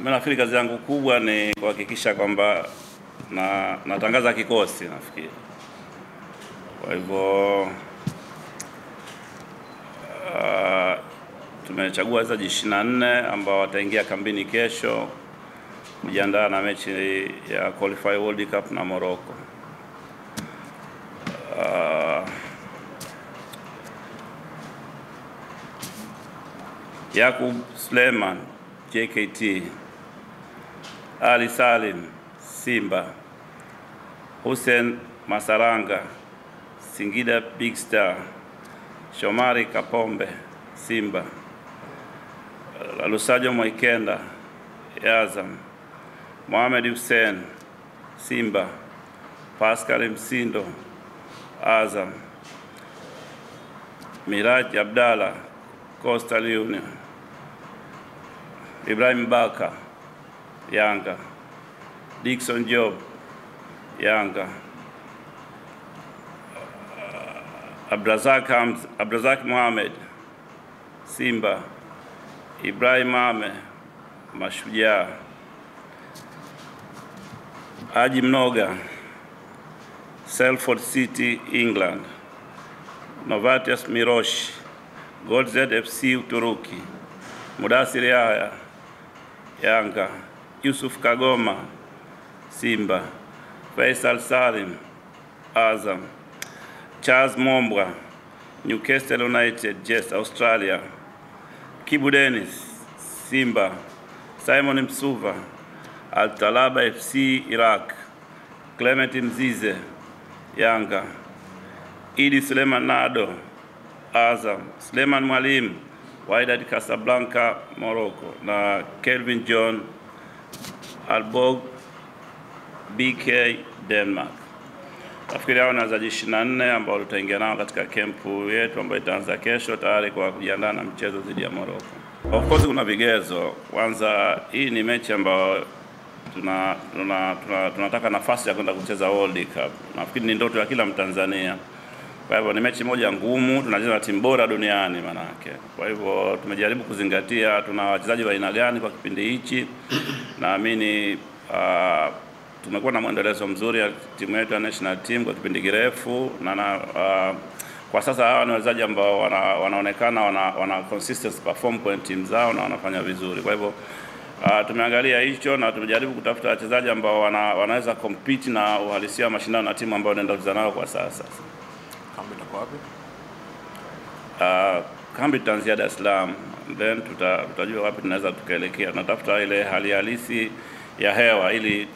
Mimi nafikiri kazi yangu kubwa ni kuhakikisha kwamba natangaza kikosi nafikiri. Kwa hivyo tumechagua wachezaji 24 ambao wataingia kambini kesho kujiandaa na mechi ya Qualify World Cup na Morocco. Yakub Suleiman JKT, Ali Salim Simba, Hussein Masaranga Singida Big Star, Shomari Kapombe Simba, Lusajo Moikenda Azam, Mohamed Hussein Simba, Pascal Msindo Azam, Miraj Abdalla Coastal Union, Ibrahim Baka Yanga, Dickson Job Yanga, Abdrazak Mohamed Simba, Ibrahim Ame Mashujaa, Haji Mnoga Salford City England, Novatus Mirosh Gold ZFC Uturuki, Mudasir Yahya Yanga, Yusuf Kagoma Simba, Faisal Salim Azam, Charles Mombwa Newcastle United Jets Australia, Kibu Dennis Simba, Simon Msuva Al Talaba FC Iraq, Clement Mzize Yanga, Idi Suleiman Nado Azam, Suleiman Mwalimu Wydad Casablanca Morocco na Kelvin John Alborg BK Denmark. Nafikiri hao ni wachezaji 24 ambao tutaingia nao katika kempu yetu ambayo itaanza kesho tayari kwa kujiandaa na mchezo dhidi ya Morocco. Of course kuna vigezo. Kwanza hii ni mechi ambayo tunataka nafasi ya kwenda kucheza World Cup. Nafikiri ni ndoto ya kila Mtanzania. Kwa hivyo ni mechi moja ngumu, tunacheza na timu bora duniani manake. Kwa hivyo tumejaribu kuzingatia tuna wachezaji wa aina gani kwa kipindi hichi. Naamini tumekuwa na mwendelezo mzuri ya timu yetu ya national team kwa kipindi kirefu na kwa sasa hawa ni wachezaji ambao wanaonekana wana consistent perform kwa timu zao na wanafanya vizuri. Kwa hivyo tumeangalia hicho na tumejaribu kutafuta wachezaji ambao wanaweza compete na uhalisia wa mashindano na timu ambayo inaenda kucheza nao kwa sasa. Kambi itakuwa wapi? Kambi itaanzia Dar es Salaam, then tutajua wapi tunaweza tukaelekea. Tunatafuta ile hali halisi ya hewa ili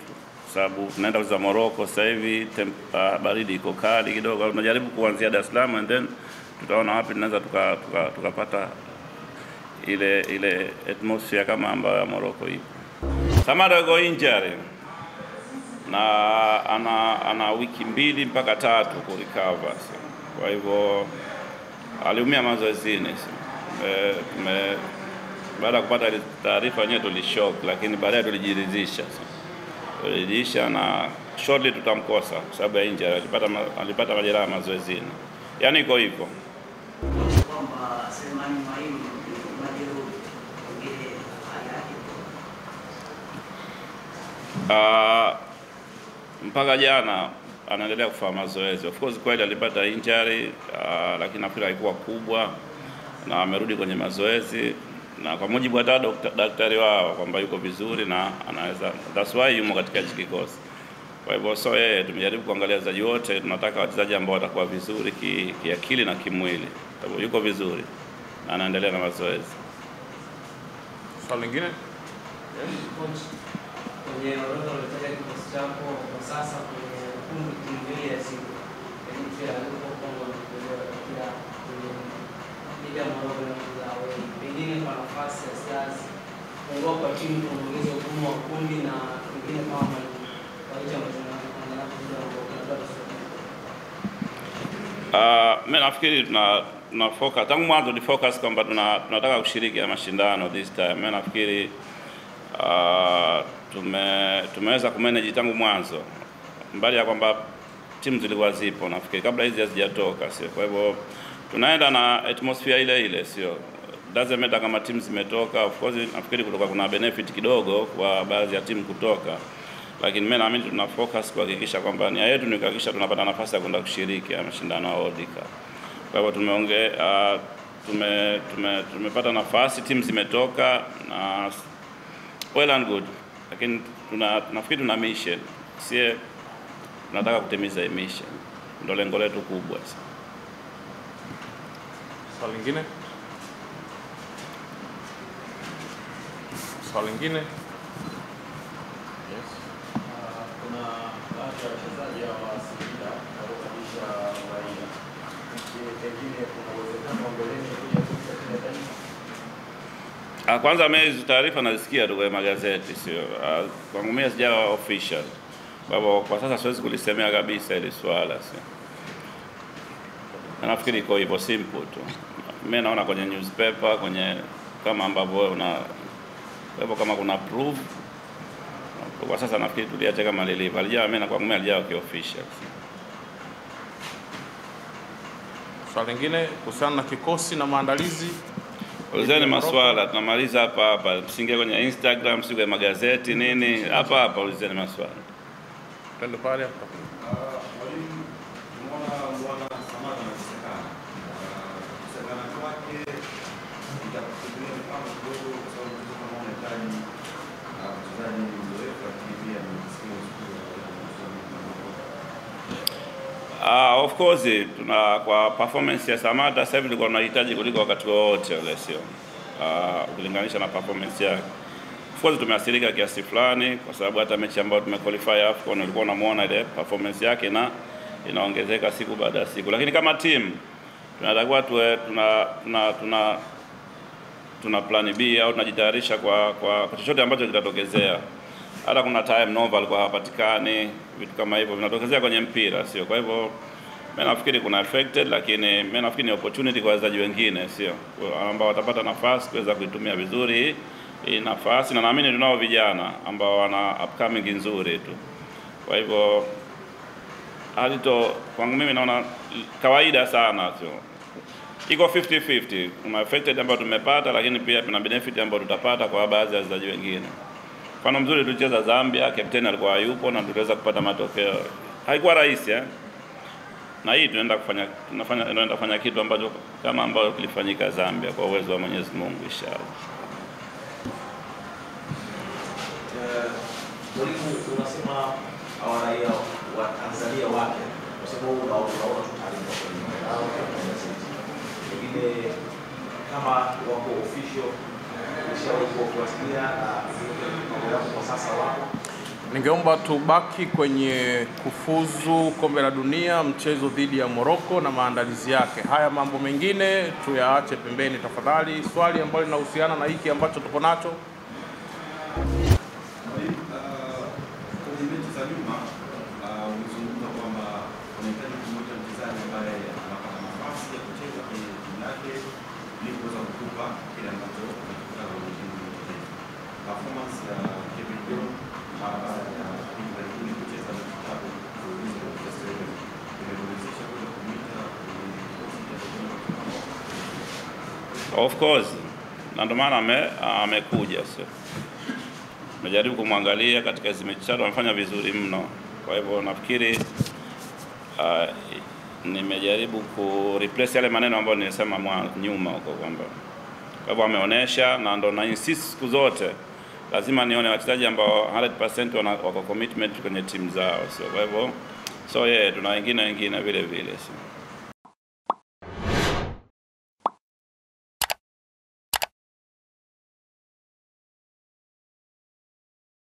sababu tunaenda kucheza Morocco sasa hivi baridi iko kali kidogo. Tunajaribu kuanzia Dar es Salaam and then tutaona wapi tunaweza tukapata ile atmosphere kama ambayo ya Morocco ipo. Samara yuko injury na ana wiki 2 mpaka 3 ku recover. Kwa hivyo aliumia mazoezini. Baada ya kupata taarifa yenyewe tulishock, lakini baadaye tulijiridhisha. Na shortly tutamkosa kwa sababu ya injury, alipata majeraha mazoezini. Yaani iko hivyo. Kwamba Selemani Mwalimu majeruhi ngine hali yake. Mpaka jana anaendelea kufanya mazoezi. Of course kweli alipata injury lakini nafikiri haikuwa kubwa na amerudi kwenye mazoezi na kwa mujibu wa daktari wao kwamba yuko vizuri na anaweza, that's why yumo katika kikosi. Kwa hivyo tumejaribu kuangalia wachezaji wote, tunataka wachezaji ambao watakuwa vizuri kiakili na kimwili. Kwa hivyo yuko vizuri na anaendelea na mazoezi. Swali lingine? Coach, kwenye orodha ya kikosi chako kwa sasa kwenye kundi mbili ya siku pia yuko Kongo pia bila Morocco na Zao. Pengine kwa nafasi ya Stars kuongoza kwa timu kuongeza ugumu wa kundi na pengine kama kwa hiyo mimi nafikiri tuna focus tangu mwanzo ni focus kwamba tunataka kushiriki ya mashindano this time. Mimi nafikiri tumeweza kumanage tangu mwanzo, mbali ya kwamba timu zilikuwa zipo nafikiri kabla hizi hazijatoka, sio? Kwa hivyo tunaenda na atmosphere ile sio? doesn't matter kama timu zimetoka. Of course nafikiri kutoka kuna benefit kidogo kwa baadhi ya timu kutoka, lakini mimi naamini tuna focus kuhakikisha kwamba nia yetu ni kuhakikisha tunapata nafasi ya kwenda kushiriki mashindano ya World Cup. Kwa hivyo tumepata nafasi, timu zimetoka na well and good, lakini nafikiri tuna mission, sie tunataka kutimiza mission, ndio lengo letu kubwa. Swali lingine? Swali lingine? Yes. Kuna baadhi ya wachezaji wa Singida waliokamilisha uraia. Pengine kuna uwezekano wa mbeleni kuja kucheza timu ya taifa? Kwanza mimi hizo taarifa nazisikia tu kwenye magazeti, sio kwangu mimi sijawa official. Kwa hivyo kwa sasa siwezi kulisemea kabisa ile swala, sio. Nafikiri iko hivyo simple tu. Mimi naona kwenye newspaper, kwenye kama ambavyo una hivyo kama kuna proof. Kwa sasa nafikiri tuliache kama lilivyo. Alijawa mimi na kwangu mimi alijawa kiofficial. Swali lingine kuhusiana na kikosi na maandalizi? Ulizeni maswala, tunamaliza hapa. Msinge kwenye Instagram, sio kwenye magazeti nini. Hapa ulizeni maswala. Twende pale hapo. Mwalimu, tumeona Bwana Samata anakosekana. Kukosekana kwake itakutumia mfano kidogo kwa sababu kama unahitaji mchezaji mzoefu lakini pia ni msimu Of course kwa performance ya Samata sasa hivi tulikuwa tunahitaji kuliko wakati wote ule, sio ukilinganisha na performance yake. Of course tumeathirika kiasi fulani kwa sababu hata mechi ambayo tumequalify AFCON ulikuwa unamuona ile performance yake na inaongezeka siku baada ya siku, lakini kama team tunatakiwa tuna plan B au tunajitayarisha kwa chochote ambacho kitatokezea. Hata kuna time Nova alikuwa hapatikani, vitu kama hivyo vinatokezea kwenye mpira, sio? Kwa hivyo mimi nafikiri kuna affected, lakini mimi nafikiri ni opportunity kwa wachezaji wengine, sio? Ambao watapata nafasi kuweza kuitumia vizuri hii nafasi, na naamini tunao vijana ambao wana upcoming nzuri tu. Kwa hivyo kwangu mimi naona kawaida sana, sio? Iko 50-50. Kuna affected ambao tumepata, lakini pia kuna benefit ambao tutapata kwa baadhi ya wachezaji wengine. Mfano mzuri tulicheza Zambia, captain alikuwa hayupo na tuliweza kupata matokeo. Haikuwa rahisi na hii tunaenda kufanya kitu ambacho kama ambao kilifanyika Zambia kwa uwezo wa Mwenyezi Mungu inshallah. Mwalimu, unasema hawa raia wa Tanzania wake kwa sababu unaona tu taarifa kwenye mitandao kama gazeti. Pengine kama wako official ushawahi kufuatilia na kwa sasa wako. Ningeomba tubaki kwenye kufuzu kombe la dunia, mchezo dhidi ya Morocco na maandalizi yake. Haya mambo mengine tuyaache pembeni tafadhali. Swali ambalo linahusiana na hiki ambacho tuko nacho. Kwenye mechi za nyuma ulizungumza kwamba unahitaji kumweka mchezaji ambaye anapata nafasi ya kucheza kwenye timu yake ili kuweza kukupa kile ambacho unataka kwenye timu yake. Performance ya Kevin John mara baada ya hivi karibuni kucheza mechi tatu kuuliza kwa kiasi imewezesha kuweza kumwita kwenye kikosi cha timu. Of course, na ndio maana amekuja sio. Najaribu kumwangalia katika hizo mechi tatu amefanya vizuri mno. Kwa hivyo nafikiri nimejaribu ku replace yale maneno ambayo nilisema nyuma huko kwamba kwa hivyo ameonesha, na ndo na insist siku zote lazima nione wachezaji ambao 100% wako commitment kwenye timu zao, sio? Kwa hivyo tuna wengine vile vile, sio?